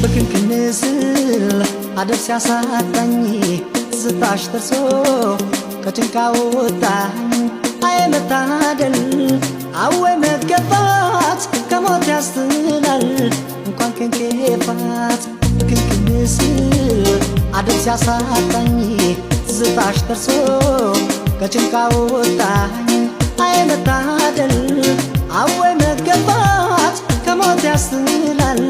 በክንክንስል አደብ ሲያሳጣኝ ትዝታሽ ደርሶ ከጭንቃ ወጣኝ አይ መታደል አወይ መገባት ከሞት ያስጥላል እንኳን ከንኬፋት በክንክንስል አደብ ሲያሳጣኝ ትዝታሽ ደርሶ ከጭንቃ ወጣኝ አይ መታደል አወይ መገባት ከሞት ያስጥላል